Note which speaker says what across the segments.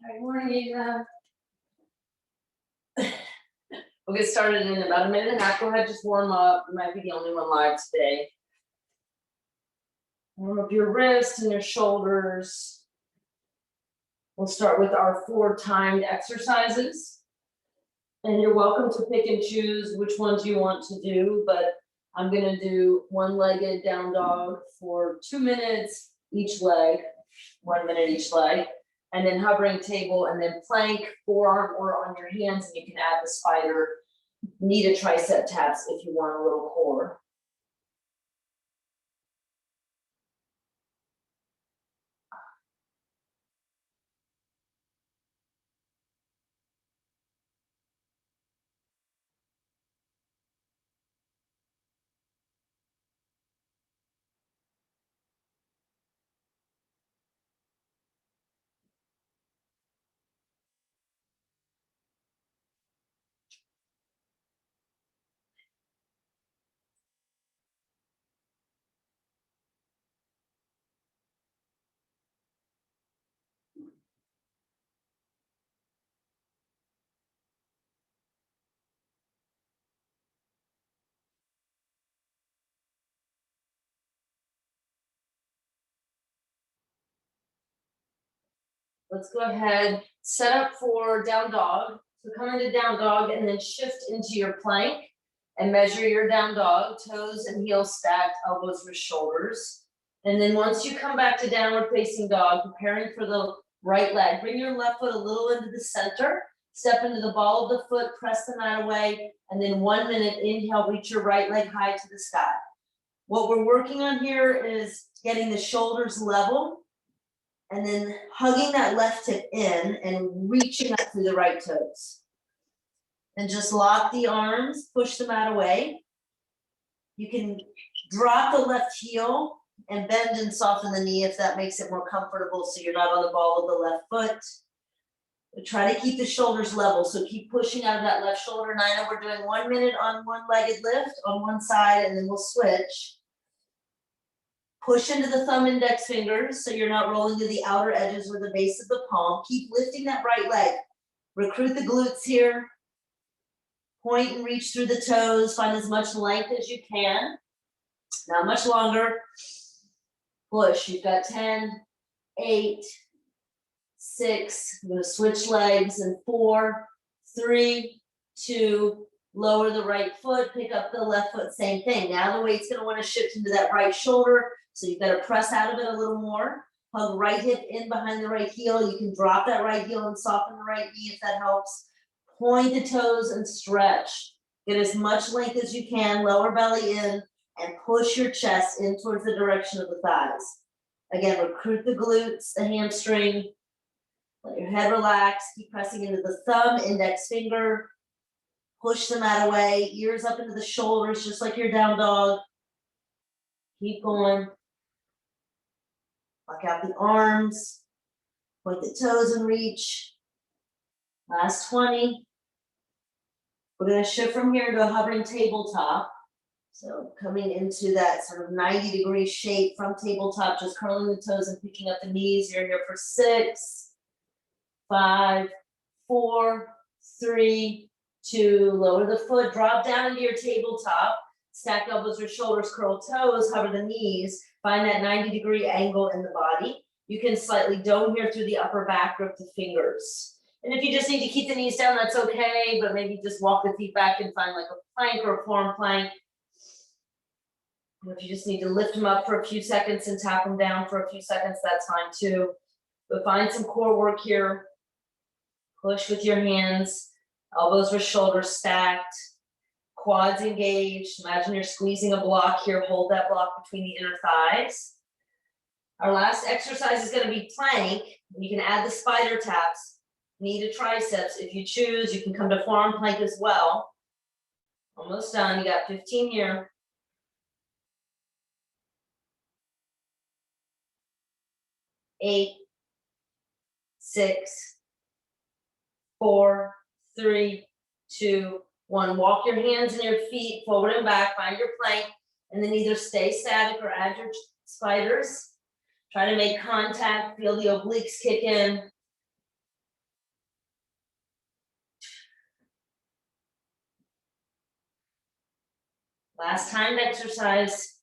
Speaker 1: Good morning, Eva. We'll get started in about a minute and a half. Go ahead, just warm up. You might be the only one live today. Warm up your wrists and your shoulders. We'll start with our 4 timed exercises. And you're welcome to pick and choose which ones you want to do, but I'm gonna do one-legged down dog for 2 minutes each leg, 1 minute each leg. And then hovering table, and then plank, forearm or on your hands, and you can add the spider, knee to tricep taps if you want a little core. Let's go ahead, set up for down dog. So come into down dog and then shift into your plank and measure your down dog, toes and heels stacked, elbows with shoulders. And then once you come back to downward facing dog, preparing for the right leg, bring your left foot a little into the center, step into the ball of the foot, press the mat away, and then 1 minute, inhale, reach your right leg high to the sky. What we're working on here is getting the shoulders level, and then hugging that left hip in and reaching up through the right toes. And just lock the arms, push the mat away. You can drop the left heel and bend and soften the knee if that makes it more comfortable so you're not on the ball of the left foot. But try to keep the shoulders level, so keep pushing out of that left shoulder. Nina, we're doing 1 minute on one-legged lift on one side, and then we'll switch. Push into the thumb index fingers so you're not rolling to the outer edges or the base of the palm. Keep lifting that right leg. Recruit the glutes here. Point and reach through the toes. Find as much length as you can. Not much longer. Push. You've got 10, 8, 6. I'm going to switch legs in 4, 3, 2. Lower the right foot. Pick up the left foot. Same thing. Now the weight's going to want to shift into that right shoulder. So you've got to press out of it a little more. Hug right hip in behind the right heel. You can drop that right heel and soften the right knee if that helps. Point the toes and stretch. Get as much length as you can. Lower belly in and push your chest in towards the direction of the thighs. Again, recruit the glutes, the hamstring. Let your head relax. Keep pressing into the thumb, index finger. Push the mat away. Ears up into the shoulders, just like your down dog. Keep going. Lock out the arms, point the toes and reach. Last 20. We're going to shift from here to a hovering tabletop. So coming into that sort of 90-degree shape from tabletop, just curling the toes and picking up the knees. You're here for 6, 5, 4, 3, 2. Lower the foot, drop down into your tabletop. Stack elbows or shoulders, curl toes, hover the knees. Find that 90-degree angle in the body. You can slightly dome here through the upper back, grip the fingers. And if you just need to keep the knees down, that's okay, but maybe just walk the feet back and find like a plank or a forearm plank. And if you just need to lift them up for a few seconds and tap them down for a few seconds, that's fine too. But find some core work here. Push with your hands, elbows or shoulders stacked. Quads engaged. Imagine you're squeezing a block here. Hold that block between the inner thighs. Our last exercise is going to be plank. You can add the spider taps, knee to triceps. If you choose, you can come to forearm plank as well. Almost done. You got 15 here. 8, 6, 4, 3, 2, 1. Walk your hands and your feet forward and back, find your plank, and then either stay static or add your spiders. Try to make contact, feel the obliques kick in. Last timed exercise.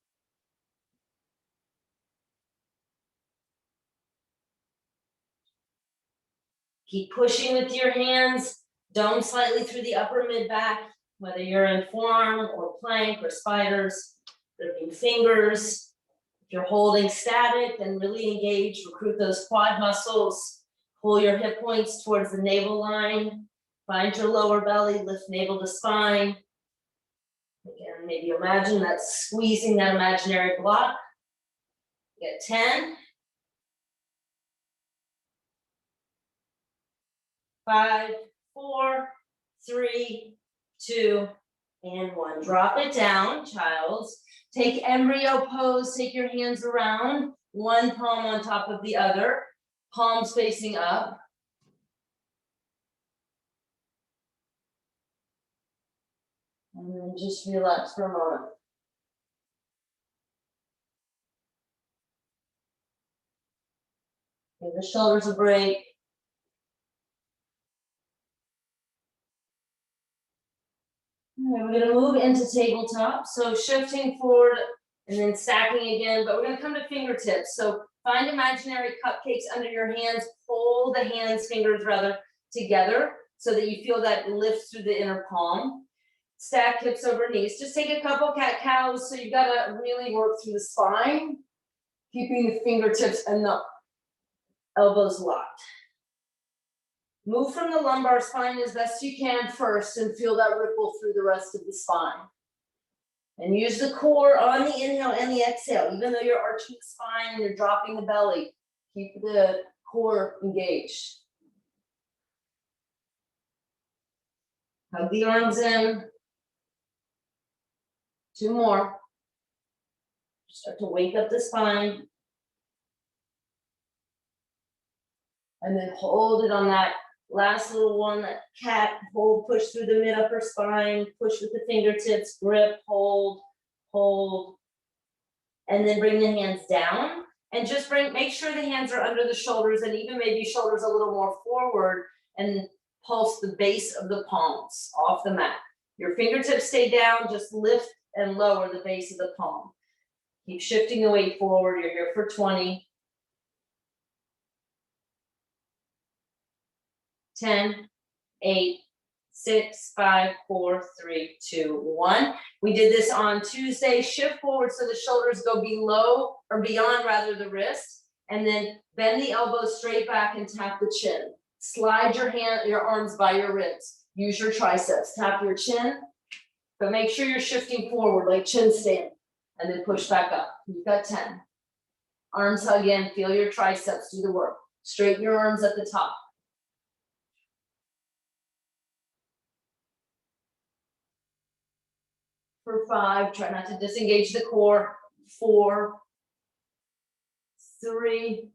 Speaker 1: Keep pushing with your hands, dome slightly through the upper mid back, whether you're in forearm or plank or spiders, gripping fingers. If you're holding static, then really engage, recruit those quad muscles, pull your hip points towards the navel line, find your lower belly, lift navel to spine. Again, maybe imagine that squeezing that imaginary block. Get 10. 5, 4, 3, 2, and 1. Drop it down, child's. Take embryo pose, take your hands around, one palm on top of the other, palms facing up. And then just relax for a moment. Give the shoulders a break. We're going to move into tabletop. So shifting forward and then stacking again, but we're going to come to fingertips. So find imaginary cupcakes under your hands, pull the fingers rather together so that you feel that lift through the inner palm. Stack hips over knees. Just take a couple cat-cows. So you've got to really work through the spine, keeping the fingertips and the elbows locked. Move from the lumbar spine as best you can first and feel that ripple through the rest of the spine. And use the core on the inhale and the exhale. Even though you're arching the spine and you're dropping the belly, keep the core engaged. Hug the arms in. 2 more. Start to wake up the spine. And then hold it on that last little one, that cat, hold, push through the mid upper spine, push with the fingertips, grip, hold, hold. And then bring the hands down and just make sure the hands are under the shoulders and even maybe shoulders a little more forward and pulse the base of the palms off the mat. Your fingertips stay down, just lift and lower the base of the palm. Keep shifting the weight forward. You're here for 20. 10, 8, 6, 5, 4, 3, 2, 1. We did this on Tuesday. Shift forward so the shoulders go below or beyond rather the wrist, and then bend the elbows straight back and tap the chin. Slide your arms by your ribs. Use your triceps. Tap your chin, but make sure you're shifting forward like chin stand, and then push back up. You've got 10. Arms hug in. Feel your triceps do the work. Straighten your arms at the top. For 5, try not to disengage the core. 4, 3,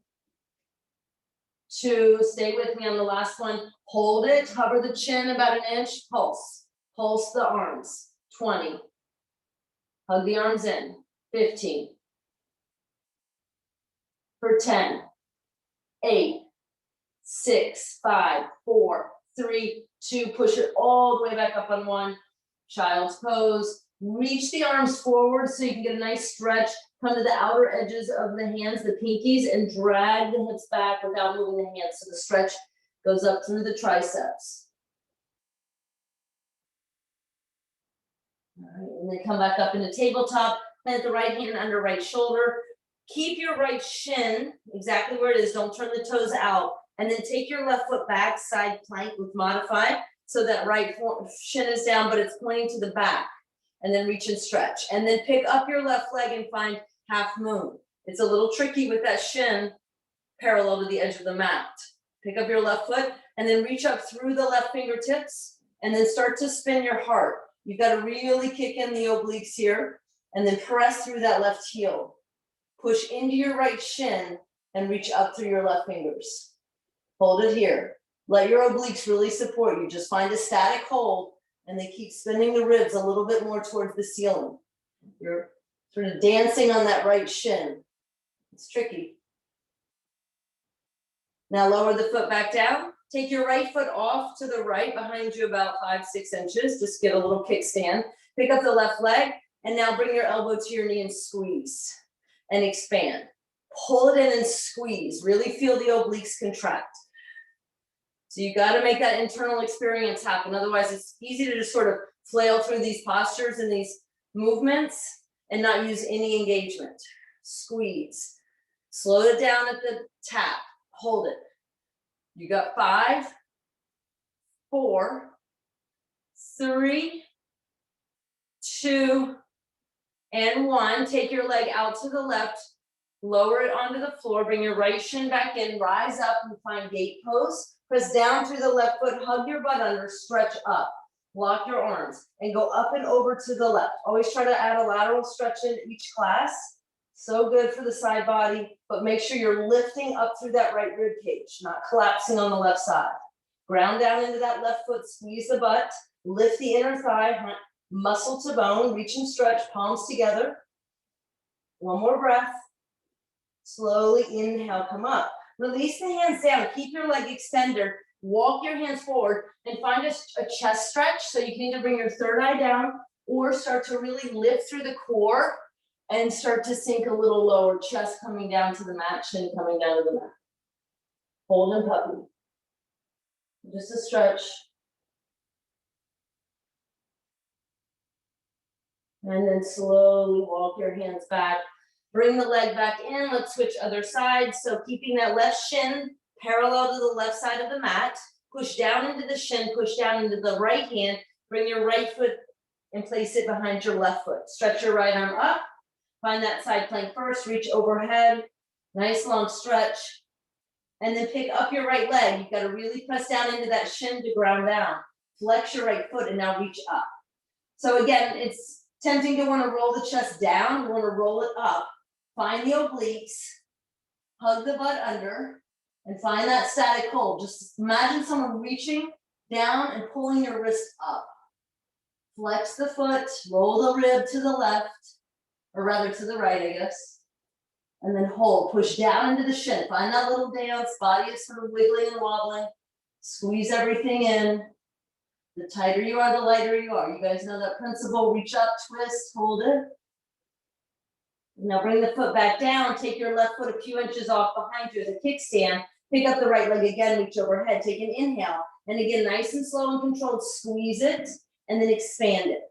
Speaker 1: 2, stay with me on the last one. Hold it, hover the chin about an inch, pulse. Pulse the arms. 20. Hug the arms in. 15. For 10, 8, 6, 5, 4, 3, 2, push it all the way back up on 1. Child's pose. Reach the arms forward so you can get a nice stretch. Come to the outer edges of the hands, the pinkies, and drag the hips back without moving the hands. So the stretch goes up through the triceps. All right, and then come back up into tabletop. Plant the right hand under right shoulder. Keep your right shin exactly where it is. Don't turn the toes out. And then take your left foot back, side plank with modified. So that right shin is down, but it's pointing to the back. And then reach and stretch. And then pick up your left leg and find half moon. It's a little tricky with that shin parallel to the edge of the mat. Pick up your left foot and then reach up through the left fingertips and then start to spin your heart. You've got to really kick in the obliques here and then press through that left heel. Push into your right shin and reach up through your left fingers. Hold it here. Let your obliques really support you. Just find a static hold and then keep spinning the ribs a little bit more towards the ceiling. You're sort of dancing on that right shin. It's tricky. Now lower the foot back down. Take your right foot off to the right behind you about 5, 6 inches. Just get a little kickstand. Pick up the left leg And now bring your elbow to your knee and squeeze and expand. Pull it in and squeeze. Really feel the obliques contract. So you got to make that internal experience happen. Otherwise, it's easy to just sort of flail through these postures and these movements and not use any engagement. Squeeze. Slow it down at the tap. Hold it. You got 5, 4, 3, 2, and 1. Take your leg out to the left. Lower it onto the floor. Bring your right shin back in. Rise up and find gate pose. Press down through the left foot. Hug your butt under. Stretch up. Lock your arms and go up and over to the left. Always try to add a lateral stretch in each class. So good for the side body, but make sure you're lifting up through that right rib cage, not collapsing on the left side. Ground down into that left foot, squeeze the butt, lift the inner thigh, muscle to bone, reach and stretch, palms together. One more breath. Slowly inhale, come up. Release the hands down, keep your leg extended, walk your hands forward and find a chest stretch. So you can either bring your third eye down or start to really lift through the core and start to sink a little lower, chest coming down to the mat, chin coming down to the mat. Hold and puppy. Just a stretch. And then slowly walk your hands back. Bring the leg back in. Let's switch other sides. So keeping that left shin parallel to the left side of the mat. Push down into the shin, push down into the right hand. Bring your right foot and place it behind your left foot. Stretch your right arm up. Find that side plank first. Reach overhead. Nice long stretch. And then pick up your right leg. You've got to really press down into that shin to ground down. Flex your right foot and now reach up. So again, it's tempting to want to roll the chest down. You want to roll it up. Find the obliques. Hug the butt under. And find that static hold. Just imagine someone reaching down and pulling your wrist up. Flex the foot. Roll the rib to the left. Or rather to the right, I guess. And then hold. Push down into the shin. Find that little dance. Body is sort of wiggling and wobbling. Squeeze everything in. The tighter you are, the lighter you are. You guys know that principle. Reach up, twist, hold it. Now bring the foot back down. Take your left foot a few inches off behind you as a kickstand. Pick up the right leg again, reach overhead. Take an inhale. And again, nice and slow and controlled. Squeeze it and then expand it.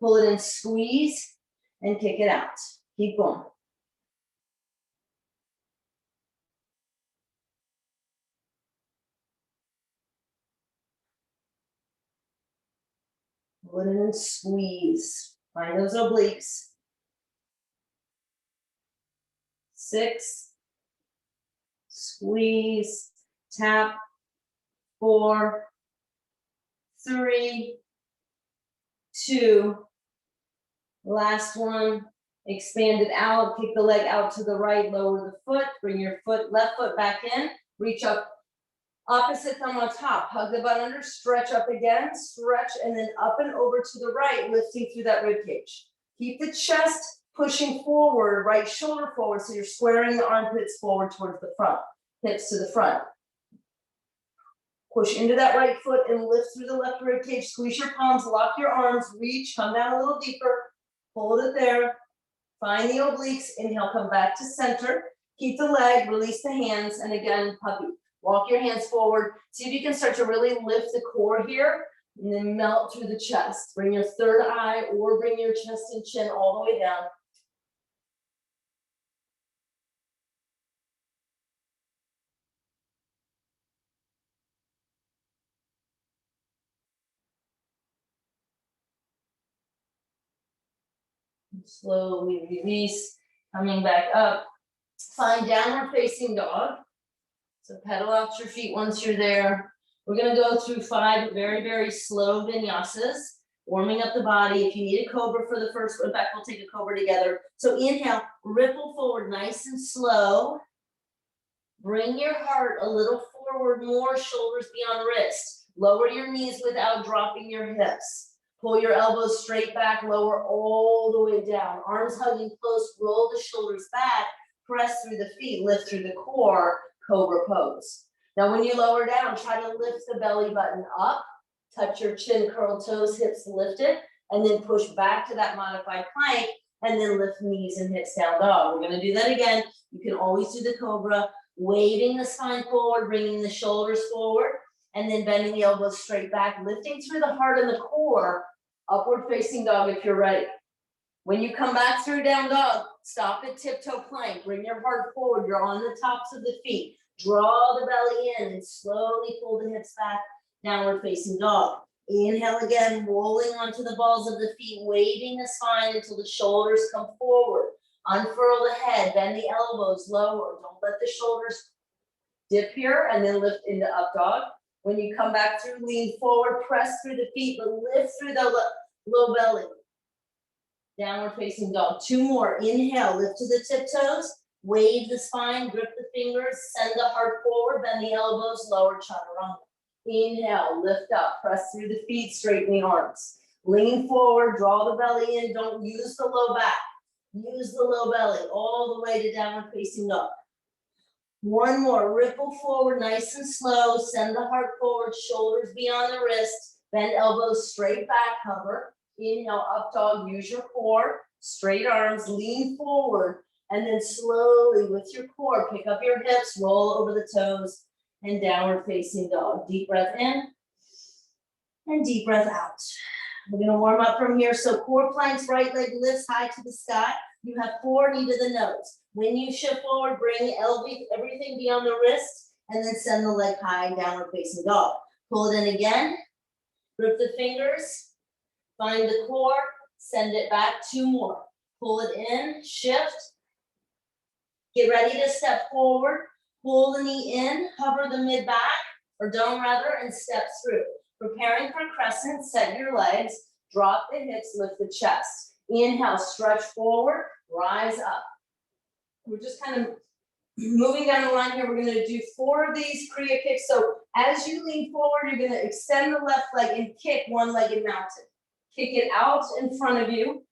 Speaker 1: Pull it in, squeeze, and kick it out. Keep going. Pull it in and squeeze. Find those obliques. 6, squeeze, tap, 4, 3, 2, last one, expand it out, kick the leg out to the right, lower the foot, bring your left foot back in, reach up, opposite thumb on top, hug the butt under, stretch up again, stretch, and then up and over to the right, lifting through that rib cage. Keep the chest pushing forward, right shoulder forward, so you're squaring the armpits forward towards the front, hips to the front. Push into that right foot and lift through the left rib cage, squeeze your palms, lock your arms, reach, come down a little deeper, hold it there, find the obliques, inhale, come back to center, keep the leg, release the hands, and again, puppy. Walk your hands forward, see if you can start to really lift the core here, and then melt through the chest. Bring your third eye or bring your chest and chin all the way down. Slowly release, coming back up. Find downward facing dog. So pedal out your feet once you're there. We're gonna go through 5 very, very slow vinyasas, warming up the body. If you need a cobra for the first one, in fact, we'll take a cobra together. So inhale, ripple forward nice and slow. Bring your heart a little forward, more shoulders beyond wrist. Lower your knees without dropping your hips. Pull your elbows straight back, lower all the way down. Arms hugging close, roll the shoulders back, press through the feet, lift through the core, cobra pose. Now when you lower down, try to lift the belly button up, touch your chin, curl toes, hips lifted, and then push back to that modified plank, and then lift knees and hips down dog. We're gonna do that again. You can always do the cobra, waving the spine forward, bringing the shoulders forward, and then bending the elbows straight back, lifting through the heart and the core, upward facing dog if you're ready. When you come back through down dog, stop at tiptoe plank, bring your heart forward, you're on the tops of the feet. Draw the belly in and slowly pull the hips back, downward facing dog. Inhale again, rolling onto the balls of the feet, waving the spine until the shoulders come forward. Unfurl the head, bend the elbows lower. Don't let the shoulders dip here, and then lift into up dog. When you come back through, lean forward, press through the feet, but lift through the low belly. Downward facing dog. 2 more. Inhale, lift to the tiptoes, wave the spine, grip the fingers, send the heart forward, bend the elbows, lower chaturanga. Inhale, lift up, press through the feet, straighten the arms. Lean forward, draw the belly in, don't use the low back. Use the low belly all the way to downward facing dog. 1 more, ripple forward nice and slow, send the heart forward, shoulders beyond the wrist, bend elbows straight back, hover. Inhale, up dog, use your core, straight arms, lean forward, and then slowly with your core, pick up your hips, roll over the toes, and downward facing dog. Deep breath in, and deep breath out. We're gonna warm up from here. So core planks, right leg lifts high to the sky. You have 4 knee to the nose. When you shift forward, bring everything beyond the wrist, and then send the leg high, downward facing dog. Pull it in again, grip the fingers, find the core, send it back, 2 more. Pull it in, shift. Get ready to step forward, pull the knee in, hover the mid back, or dome rather, and step through. Preparing for crescent, set your legs, drop the hips, lift the chest. Inhale, stretch forward, rise up. We're just kind of moving down the line here. We're gonna do 4 of these Kriya kicks. So as you lean forward, you're gonna extend the left leg and kick one-legged mountain. Kick it out in front of you,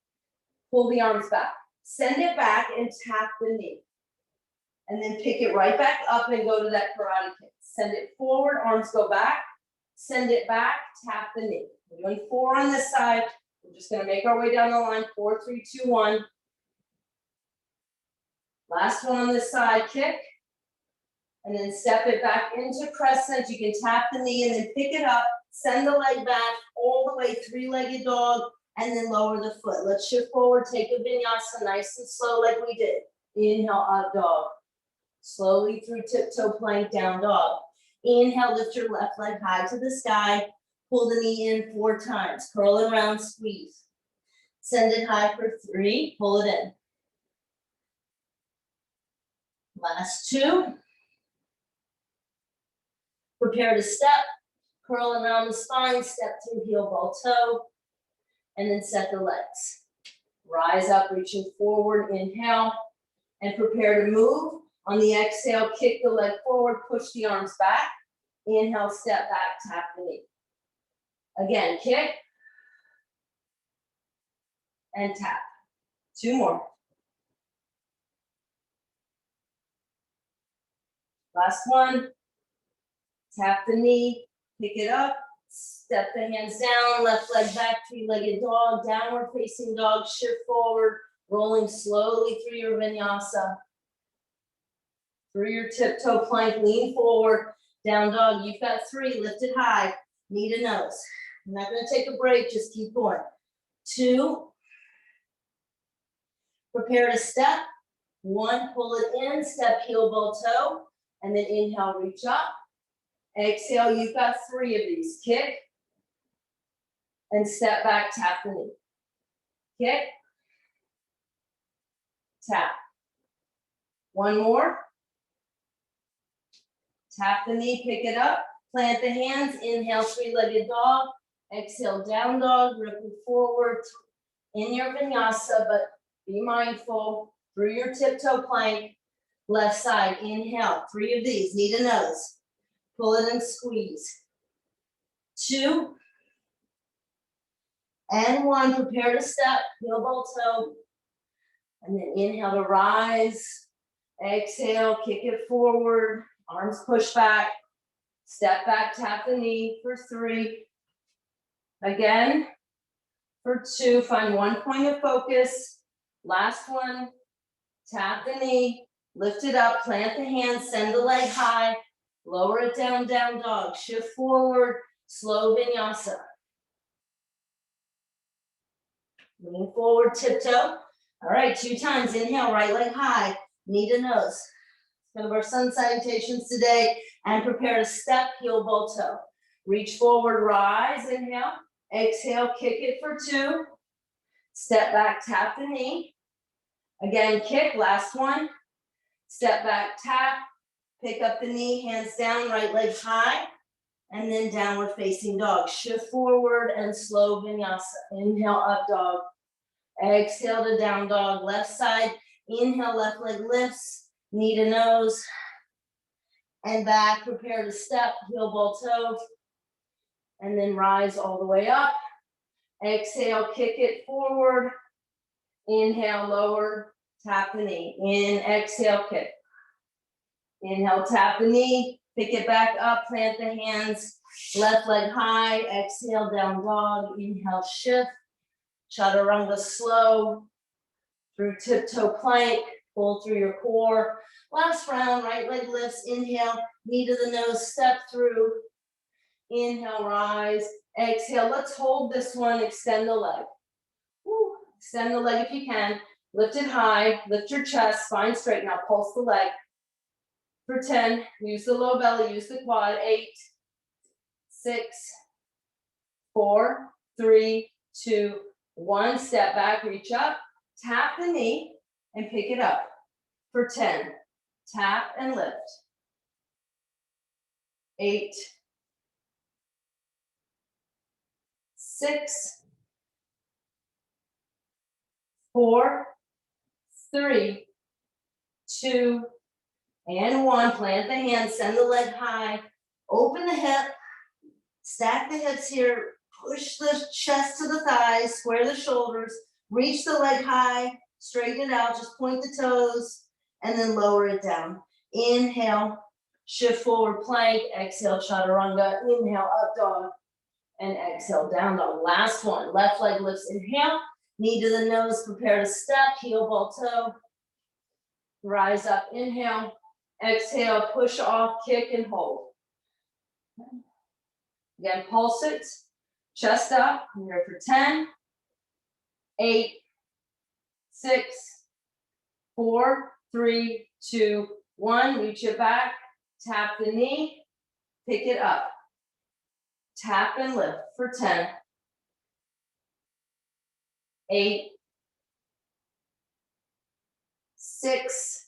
Speaker 1: pull the arms back. Send it back and tap the knee. And then pick it right back up and go to that karate kick. Send it forward, arms go back. Send it back, tap the knee. We're doing 4 on this side. We're just gonna make our way down the line, 4, 3, 2, 1. Last one on this side, kick. And then step it back into crescent. You can tap the knee and then pick it up, send the leg back, all the way 3-legged dog, and then lower the foot. Let's shift forward, take a vinyasa nice and slow like we did. Inhale, up dog. Slowly through tiptoe plank, down dog. Inhale, lift your left leg high to the sky. Pull the knee in 4 times. Curl and round, squeeze. Send it high for 3, pull it in. Last 2. Prepare to step. Curl around the spine, step through heel, ball, toe. And then set the legs. Rise up, reaching forward, inhale. And prepare to move. On the exhale, kick the leg forward, push the arms back. Inhale, step back, tap the knee. Again, kick. And tap. 2 more. Last one. Tap the knee, pick it up, step the hands down, left leg back, 3-legged dog, downward facing dog, shift forward, rolling slowly through your vinyasa. Through your tiptoe plank, lean forward, down dog. You've got 3, lift it high, knee to nose. I'm not gonna take a break, just keep going. 2, prepare to step. 1, pull it in, step heel, ball, toe, and then inhale, reach up. Exhale, you've got 3 of these. Kick, and step back, tap the knee. Kick, tap. 1 more. Tap the knee, pick it up, plant the hands, inhale, 3-legged dog, exhale, down dog, ripple forward in your vinyasa, but be mindful through your tiptoe plank, left side, inhale, 3 of these, knee to nose, pull it and squeeze. 2, and 1, prepare to step, heel, ball, toe, and then inhale to rise, exhale, kick it forward, arms push back, step back, tap the knee for 3. Again, for 2, find one point of focus. Last one, tap the knee, lift it up, plant the hand, send the leg high, lower it down, down dog, shift forward, slow vinyasa. Lean forward, tiptoe. All right, 2 times, inhale, right leg high, knee to nose. Kind of our sun salutations today, and prepare to step, heel, ball, toe. Reach forward, rise, inhale, exhale, kick it for 2. Step back, tap the knee. Again, kick, last one. Step back, tap, pick up the knee, hands down, right leg high, and then downward facing dog. Shift forward and slow vinyasa. Inhale, up dog. Exhale to down dog, left side. Inhale, left leg lifts, knee to nose, and back. Prepare to step, heel, ball, toe, and then rise all the way up. Exhale, kick it forward. Inhale, lower, tap the knee. In, exhale, kick. Inhale, tap the knee, pick it back up, plant the hands, left leg high, exhale, down dog, inhale, shift, chaturanga slow, through tiptoe plank, pull through your core. Last round, right leg lifts, inhale, knee to the nose, step through, inhale, rise, exhale. Let's hold this one, extend the leg. Woo. Extend the leg if you can, lift it high, lift your chest, spine straight, now pulse the leg. For 10, use the low belly, use the quad, 8, 6, 4, 3, 2, 1, step back, reach up, tap the knee, and pick it up. For 10, tap and lift. 8, 6, 4, 3, 2, and 1, plant the hand, send the leg high, open the hip, stack the hips here, push the chest to the thighs, square the shoulders, reach the leg high, straighten it out, just point the toes, and then lower it down. Inhale, shift forward plank, exhale, chaturanga, inhale, up dog, and exhale, down dog. Last one, left leg lifts, inhale, knee to the nose, prepare to step, heel, ball, toe, rise up, inhale, exhale, push off, kick and hold. Again, pulse it, chest up, I'm here for 10, 8, 6, 4, 3, 2, 1, reach it back, tap the knee, pick it up, tap and lift for 10, 8, 6,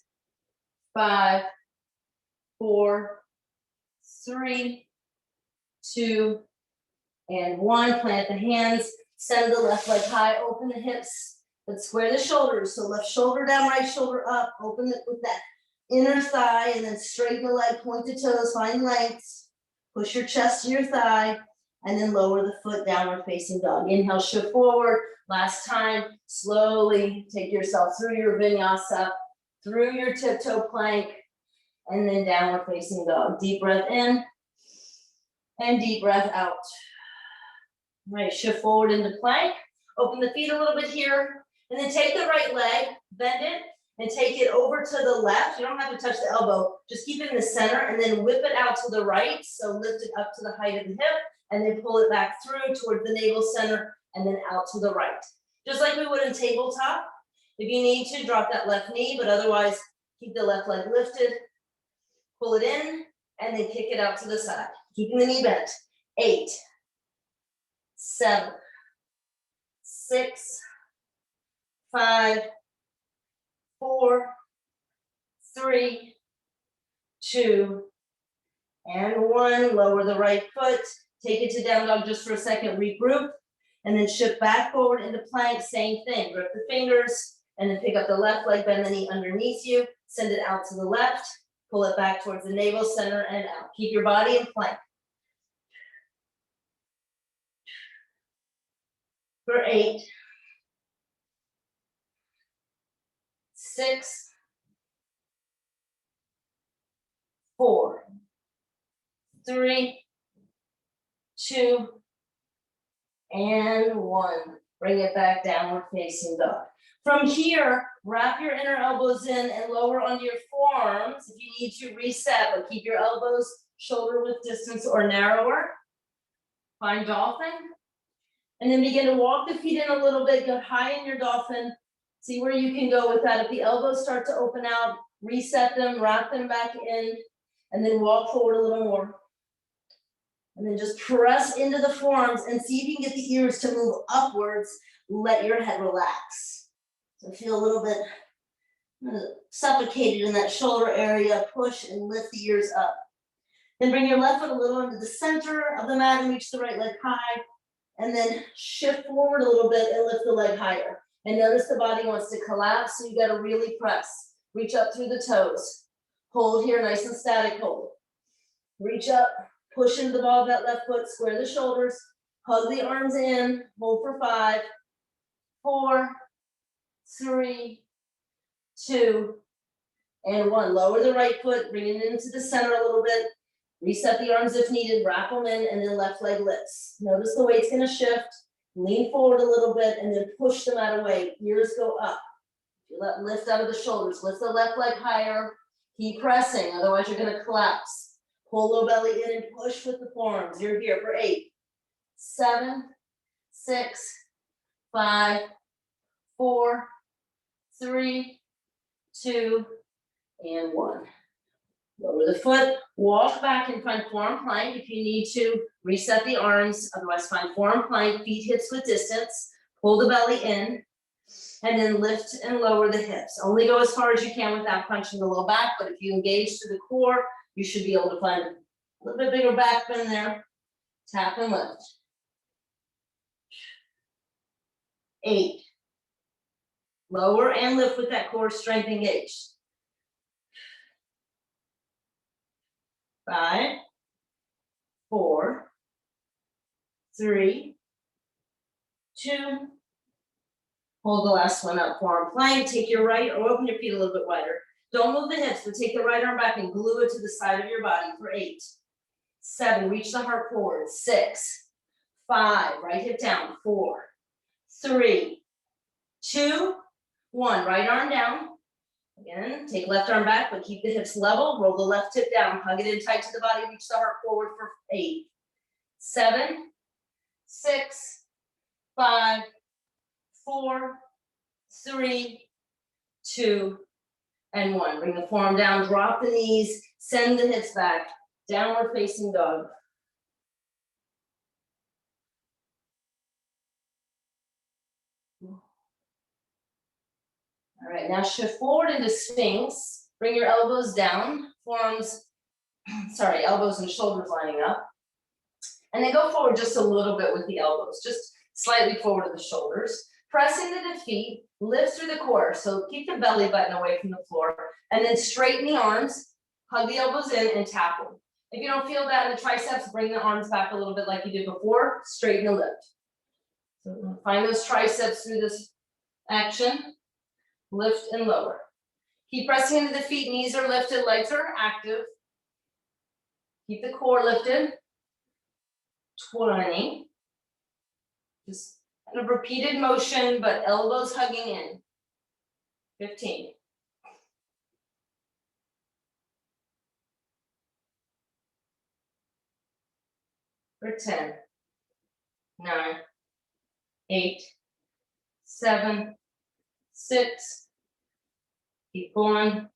Speaker 1: 5, 4, 3, 2, and 1. Plant the hands, send the left leg high, open the hips, but square the shoulders. So left shoulder down, right shoulder up, open it with that inner thigh, and then straighten the leg, point the toes, find lengths, push your chest to your thigh, and then lower the foot, downward facing dog. Inhale, shift forward. Last time, slowly take yourself through your vinyasa, through your tiptoe plank, and then downward facing dog. Deep breath in and deep breath out. All right, shift forward into plank. Open the feet a little bit here, and then take the right leg, bend it, and take it over to the left. You don't have to touch the elbow. Just keep it in the center, and then whip it out to the right. So lift it up to the height of the hip, and then pull it back through towards the navel center, and then out to the right. Just like we would in tabletop. If you need to, drop that left knee, but otherwise, keep the left leg lifted. Pull it in, and then kick it out to the side. Keeping the knee bent. 8, 7, 6, 5, 4, 3, 2, and 1. Lower the right foot. Take it to down dog just for a second. Regroup, and then shift back forward into plank. Same thing. Grip the fingers, and then pick up the left leg, bend the knee underneath you. Send it out to the left. Pull it back towards the navel center and out. Keep your body in plank. For 8, 6, 4, 3, 2, and 1. Bring it back, downward facing dog. From here, wrap your inner elbows in and lower onto your forearms. If you need to, reset, but keep your elbows shoulder width distance or narrower. Find dolphin. And then begin to walk the feet in a little bit, go high in your dolphin. See where you can go with that. If the elbows start to open out, reset them, wrap them back in, and then walk forward a little more. And then just press into the forearms and see if you can get the ears to move upwards. Let your head relax. So feel a little bit suffocated in that shoulder area. Push and lift the ears up. Then bring your left foot a little into the center of the mat and reach the right leg high. And then shift forward a little bit and lift the leg higher. And notice the body wants to collapse, so you got to really press. Reach up through the toes. Hold here, nice and static hold. Reach up, push into the ball of that left foot, square the shoulders, hug the arms in, hold for 5, 4, 3, 2, and 1. Lower the right foot, bring it into the center a little bit. Reset the arms if needed, wrap them in, and then left leg lifts. Notice the weight's gonna shift. Lean forward a little bit, and then push the mat away. Ears go up. You let lift out of the shoulders. Lift the left leg higher. Keep pressing, otherwise you're gonna collapse. Pull low belly in and push with the forearms. You're here for 8, 7, 6, 5, 4, 3, 2, and 1. Lower the foot, walk back and find forearm plank. If you need to, reset the arms, otherwise find forearm plank, feet hips with distance, pull the belly in, and then lift and lower the hips. Only go as far as you can without punching the low back, but if you engage to the core, you should be able to find a little bit bigger back bend there. Tap and lift. 8. Lower and lift with that core strength engaged. 5, 4, 3, 2. Hold the last one up, forearm plank. Take your right, or open your feet a little bit wider. Don't move the hips, but take the right arm back and glue it to the side of your body for 8, 7, reach the heart forward, 6, 5, right hip down, 4, 3, 2, 1, right arm down. Again, take left arm back, but keep the hips level, roll the left hip down, hug it in tight to the body, reach the heart forward for 8, 7, 6, 5, 4, 3, 2, and 1. Bring the forearm down, drop the knees, send the hips back, downward facing dog. All right, now shift forward into Sphinx. Bring your elbows down, forearms, elbows and shoulders lining up. And then go forward just a little bit with the elbows, just slightly forward of the shoulders. Press into the feet, lift through the core. So keep the belly button away from the floor. And then straighten the arms, hug the elbows in and tap them. If you don't feel that in the triceps, bring the arms back a little bit like you did before, straighten the lift. So find those triceps through this action. Lift and lower. Keep pressing into the feet, knees are lifted, legs are active. Keep the core lifted. 20. Just kind of repeated motion, but elbows hugging in. 15. For 10. 9. 8. 7. 6. Keep going.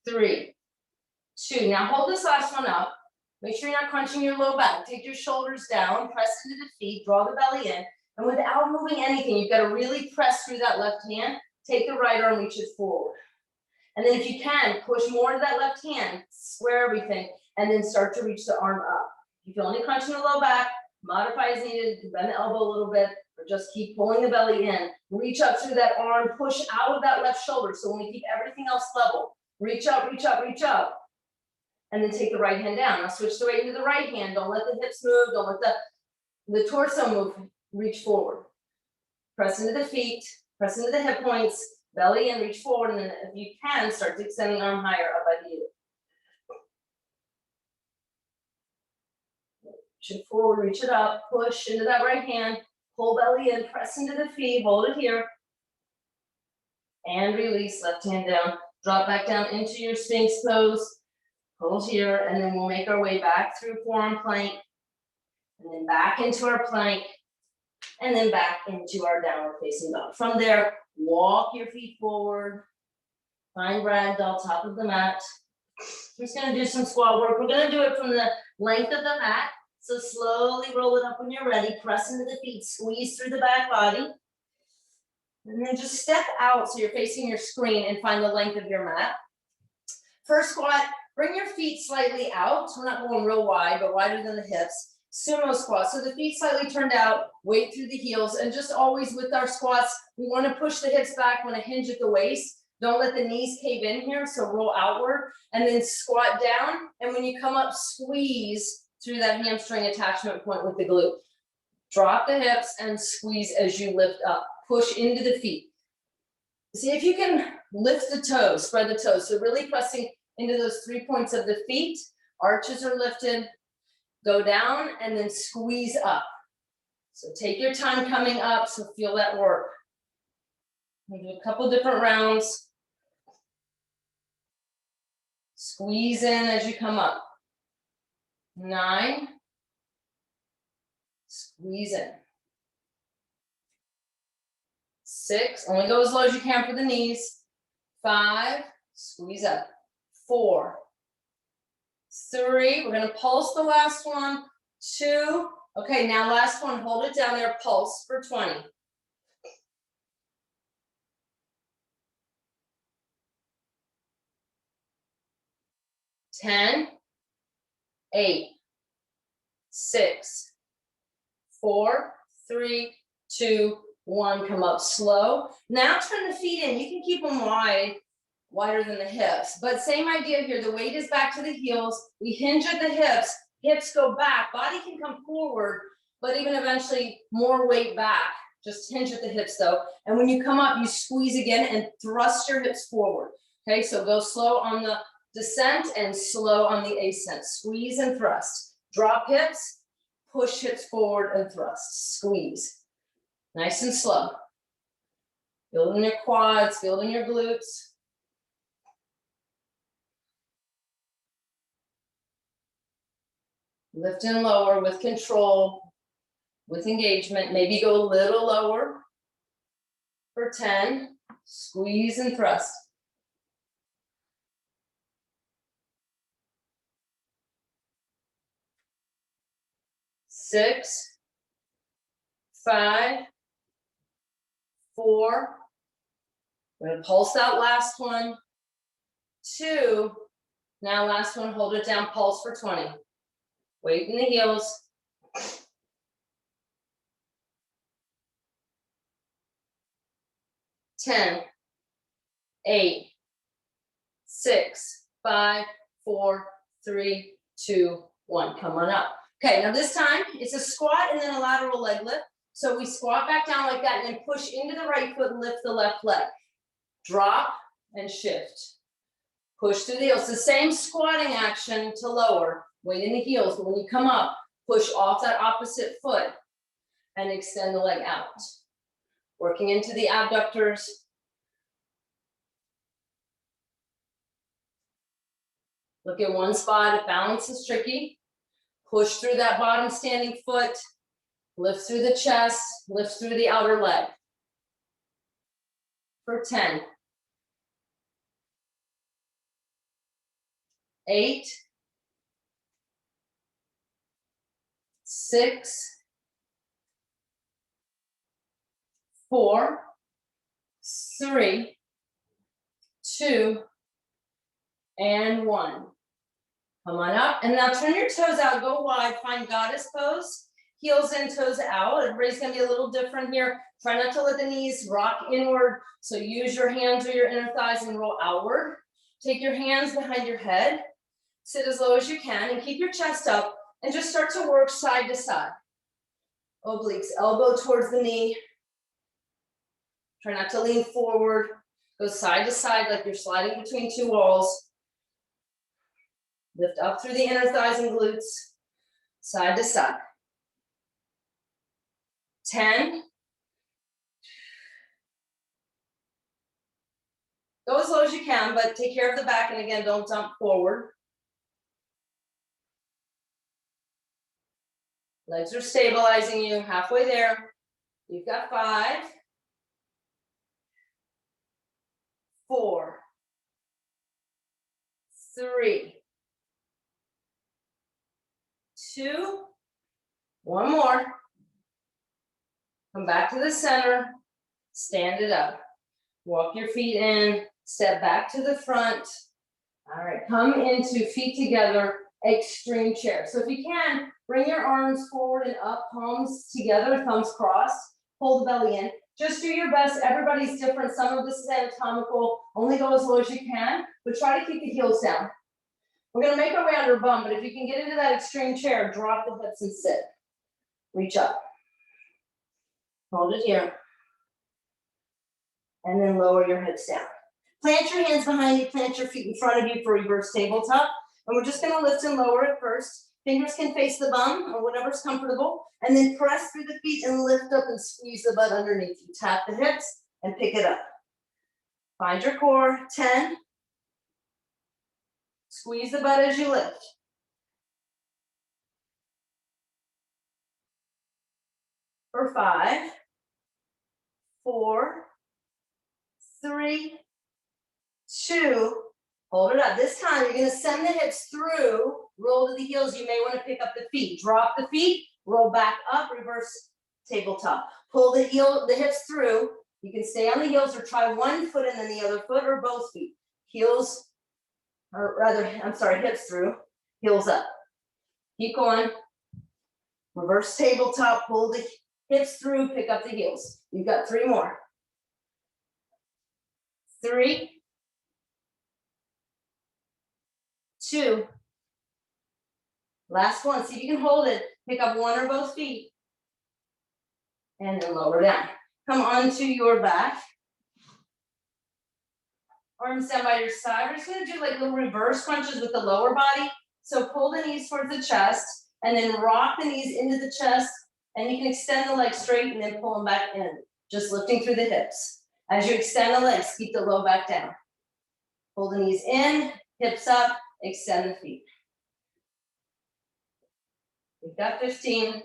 Speaker 1: 3, 2. Now hold this last one up. Make sure you're not crunching your low back. Take your shoulders down, press into the feet, draw the belly in. And without moving anything, you've got to really press through that left hand. Take the right arm, reach it forward. And then if you can, push more to that left hand, square everything, and then start to reach the arm up. If you feel any crunch in the low back, modify as needed, bend the elbow a little bit, or just keep pulling the belly in. Reach up through that arm, push out of that left shoulder. So when we keep everything else level, reach up, reach up, reach up. And then take the right hand down. Now switch the weight into the right hand. Don't let the hips move. Don't let the torso move. Reach forward. Press into the feet. Press into the hip points. Belly in, reach forward. And then if you can, start to extend the arm higher up by the ear. Reach it forward, reach it up. Push into that right hand. Pull belly in, press into the feet, hold it here. And release, left hand down. Drop back down into your Sphinx pose. Hold here, and then we'll make our way back through forearm plank. And then back into our plank. And then back into our downward facing dog. From there, walk your feet forward. Find ragdoll, top of the mat. We're just gonna do some squat work. We're gonna do it from the length of the mat. So slowly roll it up when you're ready. Press into the feet, squeeze through the back body. And then just step out so you're facing your screen and find the length of your mat. First squat, bring your feet slightly out. We're not going real wide, but wider than the hips. Sumo squat, so the feet slightly turned out, weight through the heels, and just always with our squats, we want to push the hips back, want to hinge at the waist. Don't let the knees cave in here, so roll outward, and then squat down, and when you come up, squeeze through that hamstring attachment point with the glute. Drop the hips and squeeze as you lift up. Push into the feet. See if you can lift the toes, spread the toes, so really pressing into those 3 points of the feet. Arches are lifted. Go down and then squeeze up. So take your time coming up, so feel that work. We'll do a couple different rounds. Squeeze in as you come up. 9. Squeeze in. 6, only go as low as you can for the knees. 5, squeeze up. 4, 3, we're gonna pulse the last one. 2, okay, now last one, hold it down there, pulse for 20. 10, 8, 6, 4, 3, 2, 1, come up slow. Now turn the feet in, you can keep them wide, wider than the hips, but same idea here, the weight is back to the heels, we hinge at the hips, hips go back, body can come forward, but even eventually more weight back, just hinge at the hips though, and when you come up, you squeeze again and thrust your hips forward, okay, so go slow on the descent and slow on the ascent, squeeze and thrust, drop hips, push hips forward and thrust, squeeze, nice and slow, building your quads, building your glutes. Lift and lower with control, with engagement, maybe go a little lower for 10, squeeze and thrust. 6, 5, 4, we're gonna pulse that last one, 2, now last one, hold it down, pulse for 20. Weight in the heels. 10, 8, 6, 5, 4, 3, 2, 1. Come on up. Okay, now this time it's a squat and then a lateral leg lift. So we squat back down like that and then push into the right foot and lift the left leg. Drop and shift. Push through the heels. The same squatting action to lower. Weight in the heels, but when you come up, push off that opposite foot and extend the leg out. Working into the abductors. Look at one spot, if balance is tricky. Push through that bottom standing foot, lift through the chest, lift through the outer leg. For 10. 8. 6, 4, 3, 2, and 1. Come on up, and now turn your toes out, go wide, find goddess pose, heels in, toes out. Everybody's gonna be a little different here. Try not to let the knees rock inward, so use your hands or your inner thighs and roll outward. Take your hands behind your head, sit as low as you can, and keep your chest up, and just start to work side to side. Obliques, elbow towards the knee. Try not to lean forward. Go side to side like you're sliding between two walls. Lift up through the inner thighs and glutes. Side to side. 10. Go as low as you can, but take care of the back, and again, don't dump forward. Legs are stabilizing you, halfway there. You've got 5, 4, 3, 2, one more. Come back to the center, stand it up. Walk your feet in, step back to the front. All right, come into feet together, extreme chair. So if you can, bring your arms forward and up, palms together, thumbs crossed, pull the belly in. Just do your best, everybody's different. Some of this is anatomical, only go as low as you can, but try to keep the heels down. We're gonna make our way under bum, but if you can get into that extreme chair, drop the hips and sit. Reach up. Hold it here. And then lower your hips down. Plant your hands behind you, plant your feet in front of you for reverse tabletop. And we're just gonna lift and lower it first. Fingers can face the bum or whatever's comfortable. And then press through the feet and lift up and squeeze the butt underneath you. Tap the hips and pick it up. Find your core, 10. Squeeze the butt as you lift. 5, 4, 3, 2, hold it up. This time you're gonna send the hips through, roll to the heels. You may wanna pick up the feet. Drop the feet, roll back up, reverse tabletop. Pull the hips through. You can stay on the heels or try one foot and then the other foot or both feet. Heels, or rather, I'm sorry, hips through, heels up. Keep going. Reverse tabletop, pull the hips through, pick up the heels. You've got 3 more. 3, 2. Last one. See if you can hold it. Pick up one or both feet. And then lower down. Come onto your back. Arms down by your side. We're just going to do like little reverse crunches with the lower body. So pull the knees towards the chest and then rock the knees into the chest. And you can extend the legs straight and then pull them back in. Just lifting through the hips. As you extend the legs, keep the low back down. Pull the knees in, hips up, extend the feet. We've got 15.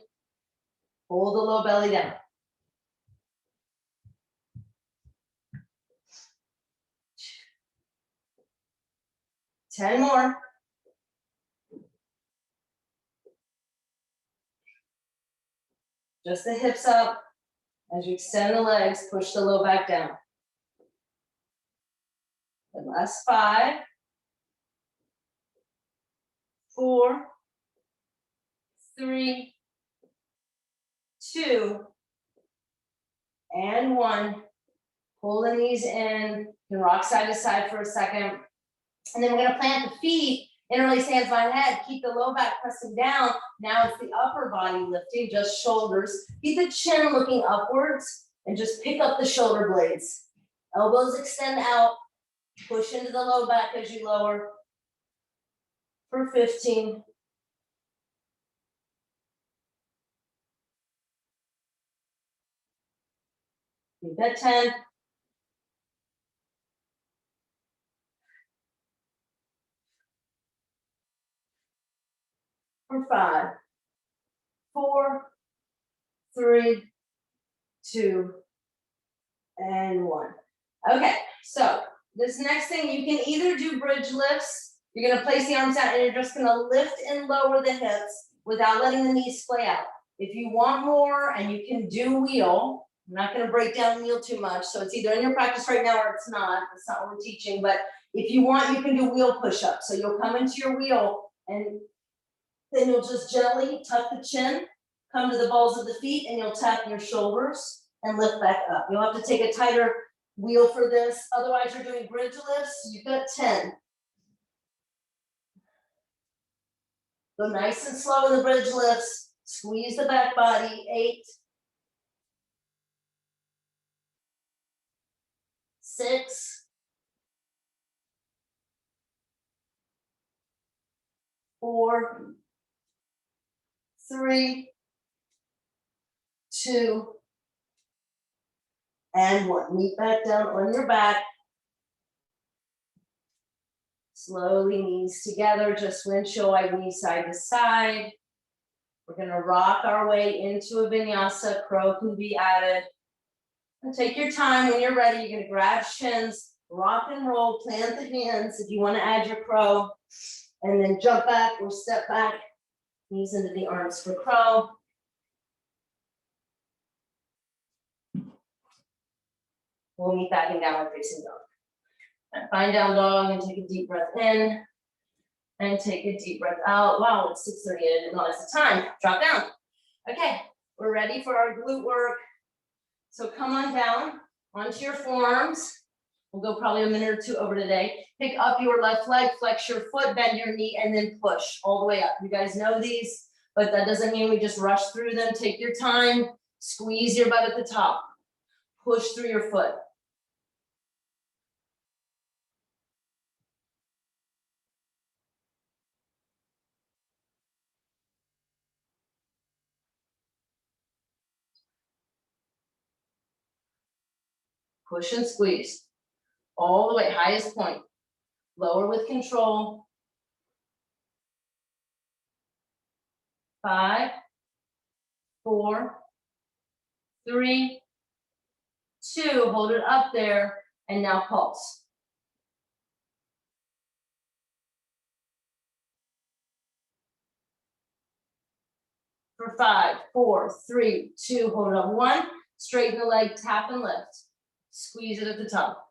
Speaker 1: Pull the low belly down. 10 more. Just the hips up. As you extend the legs, push the low back down. And last 5, 4, 3, 2, and 1. Pull the knees in. You can rock side to side for a second. And then we're going to plant the feet, interlace hands behind head, keep the low back pressing down. Now it's the upper body lifting, just shoulders. Keep the chin looking upwards and just pick up the shoulder blades. Elbows extend out, push into the low back as you lower for 15. You've got 10. For 5, 4, 3, 2, and 1. Okay, so this next thing, you can either do bridge lifts. You're gonna place the arms out and you're just gonna lift and lower the hips without letting the knees splay out. If you want more and you can do wheel, I'm not gonna break down wheel too much, so it's either in your practice right now or it's not. That's not what we're teaching, but if you want, you can do wheel push-ups. So you'll come into your wheel and then you'll just gently tuck the chin, come to the balls of the feet, and you'll tap your shoulders and lift back up. You'll have to take a tighter wheel for this. Otherwise, you're doing bridge lifts. You've got 10. Go nice and slow in the bridge lifts. Squeeze the back body. 8, 6, 4, 3, 2, and 1. Meet back down on your back. Slowly knees together, just windshield wide knee side to side. We're gonna rock our way into a vinyasa. Crow can be added. And take your time. When you're ready, you're gonna grab shins, rock and roll, plant the hands if you wanna add your crow, and then jump back or step back, knees into the arms for crow. We'll meet back in downward facing dog. And find down dog and take a deep breath in. And take a deep breath out. Wow, it's 6:30, I didn't realize the time. Drop down. Okay, we're ready for our glute work. So come on down onto your forearms. We'll go probably a minute or two over today. Pick up your left leg, flex your foot, bend your knee, and then push all the way up. You guys know these, but that doesn't mean we just rush through them. Take your time, squeeze your butt at the top. Push through your foot. Push and squeeze. All the way, highest point. Lower with control. 5, 4, 3, 2, hold it up there, and now pulse. For 5, 4, 3, 2, hold it up. 1, straighten the leg, tap and lift. Squeeze it at the top.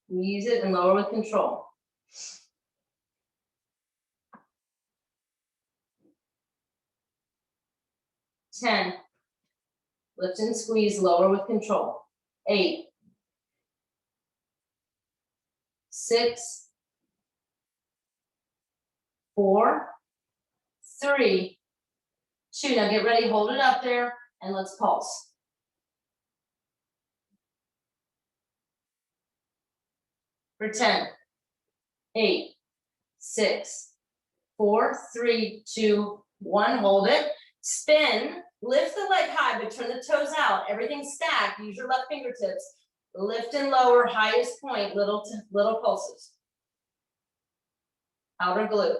Speaker 1: Squeeze it and lower with control. 10, lift and squeeze, lower with control. 8, 6, 4, 3, 2. Now get ready, hold it up there, and let's pulse. For 10, 8, 6, 4, 3, 2, 1, hold it. Spin, lift the leg high, but turn the toes out. Everything stacked, use your left fingertips. Lift and lower, highest point, little pulses. Outer glute.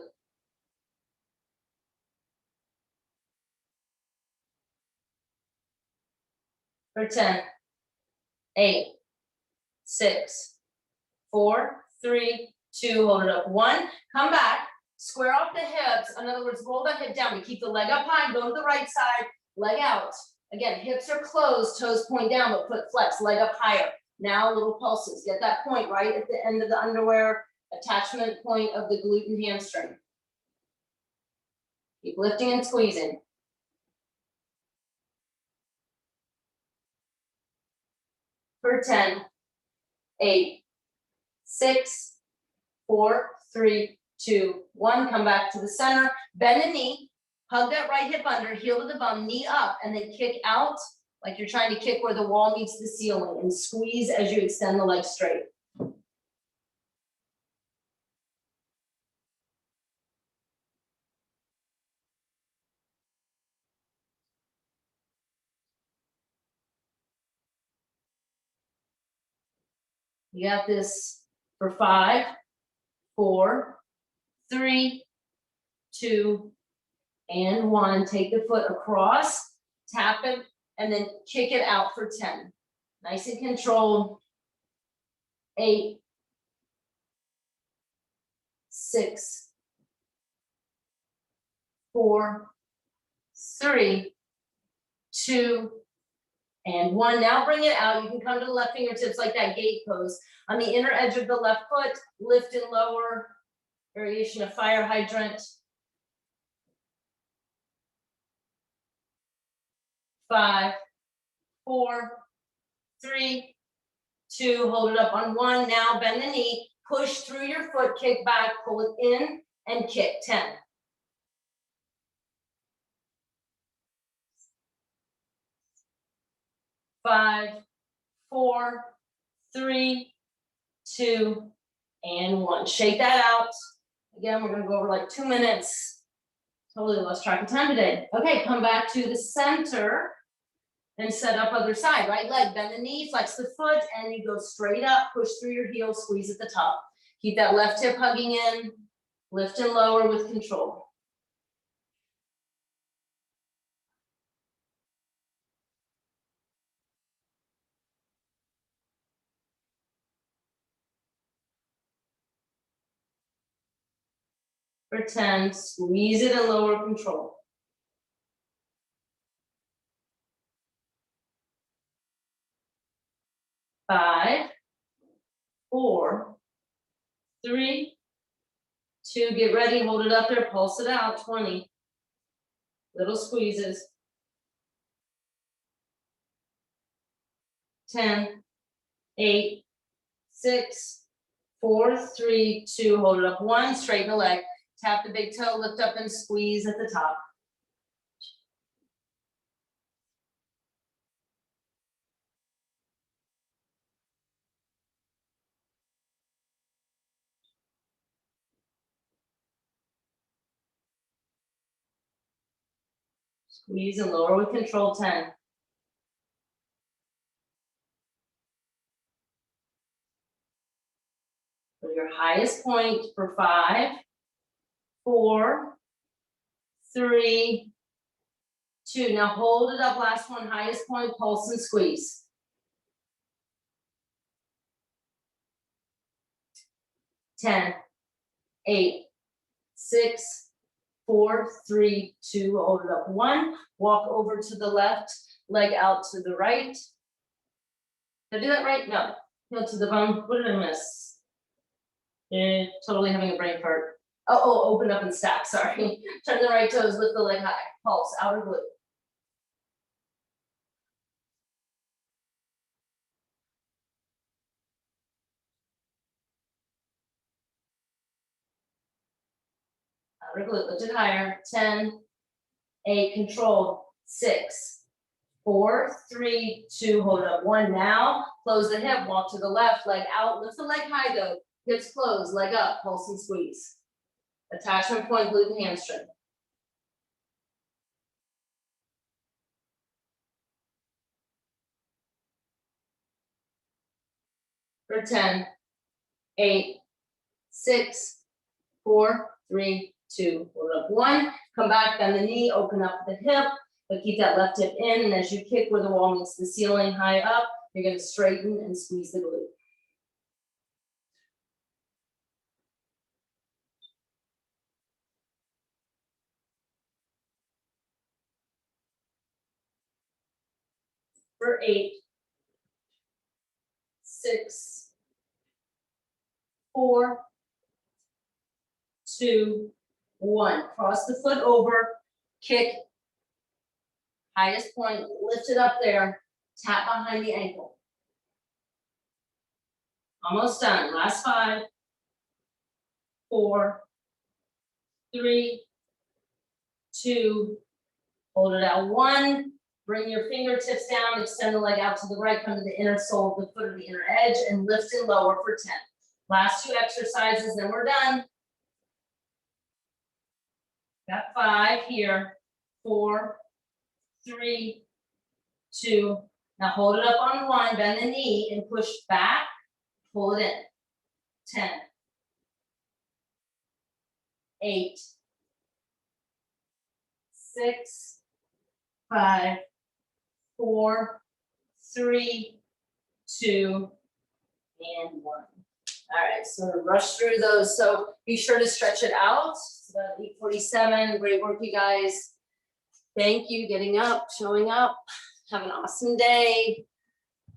Speaker 1: For 10, 8, 6, 4, 3, 2, hold it up. 1, come back, square off the hips. In other words, roll that hip down. We keep the leg up high, go to the right side, leg out. Again, hips are closed, toes point down, but foot flex, leg up higher. Now little pulses. Get that point right at the end of the underwear, attachment point of the glute and hamstring. Keep lifting and squeezing. For 10, 8, 6, 4, 3, 2, 1. Come back to the center. Bend the knee. Hug that right hip under. Heel to the bum. Knee up. And then kick out like you're trying to kick where the wall meets the ceiling. And squeeze as you extend the leg straight. You got this for 5, 4, 3, 2, and 1. Take the foot across, tap it, and then kick it out for 10. Nice and controlled. 8, 6, 4, 3, 2, and 1. Now bring it out. You can come to the left fingertips like that gate pose. On the inner edge of the left foot, lift and lower. Variation of fire hydrant. 5, 4, 3, 2, hold it up on 1. Now bend the knee, push through your foot, kick back, pull it in, and kick. 10. 5, 4, 3, 2, and 1. Shake that out. Again, we're gonna go over like 2 minutes. Totally lost track of time today. Okay, come back to the center and set up other side. Right leg, bend the knee, flex the foot, and you go straight up, push through your heel, squeeze at the top. Keep that left hip hugging in, lift and lower with control. For 10, squeeze it and lower control. 5, 4, 3, 2, get ready, hold it up there, pulse it out, 20. Little squeezes. 10, 8, 6, 4, 3, 2, hold it up, 1, straighten the leg, tap the big toe, lift up and squeeze at the top. Squeeze and lower with control, 10. For your highest point for 5, 4, 3, 2. Now hold it up, last one, highest point, pulse and squeeze. 10, 8, 6, 4, 3, 2, hold it up, 1. Walk over to the left, leg out to the right. Did I do that right? No. Heel to the bone. What did I miss? Totally having a brain fart. Oh, open up and stack, sorry. Turn the right toes, lift the leg high. Pulse, outer glute. Outer glute, lift it higher. 10, 8, control. 6, 4, 3, 2, hold it up. 1, now, close the hip, walk to the left, leg out, lift the leg high though. Hips closed, leg up, pulse and squeeze. Attachment point, glute and hamstring. For 10, 8, 6, 4, 3, 2, hold up. 1, come back, bend the knee, open up the hip, but keep that left hip in, and as you kick where the wall meets the ceiling high up, you're gonna straighten and squeeze the glute. For 8, 6, 4, 2, 1. Cross the foot over, kick, highest point, lift it up there, tap behind the ankle. Almost done. Last 5, 4, 3, 2, hold it out. 1, bring your fingertips down, extend the leg out to the right, come to the inner sole of the foot or the inner edge, and lift and lower for 10. Last 2 exercises, then we're done. Got 5 here, 4, 3, 2. Now hold it up on 1, bend the knee and push back, pull it in. 10, 8, 6, 5, 4, 3, 2, and 1. All right, so rush through those. So be sure to stretch it out. It's about 8:47. Great work, you guys. Thank you, getting up, showing up. Have an awesome day.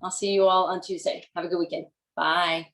Speaker 1: I'll see you all on Tuesday. Have a good weekend. Bye.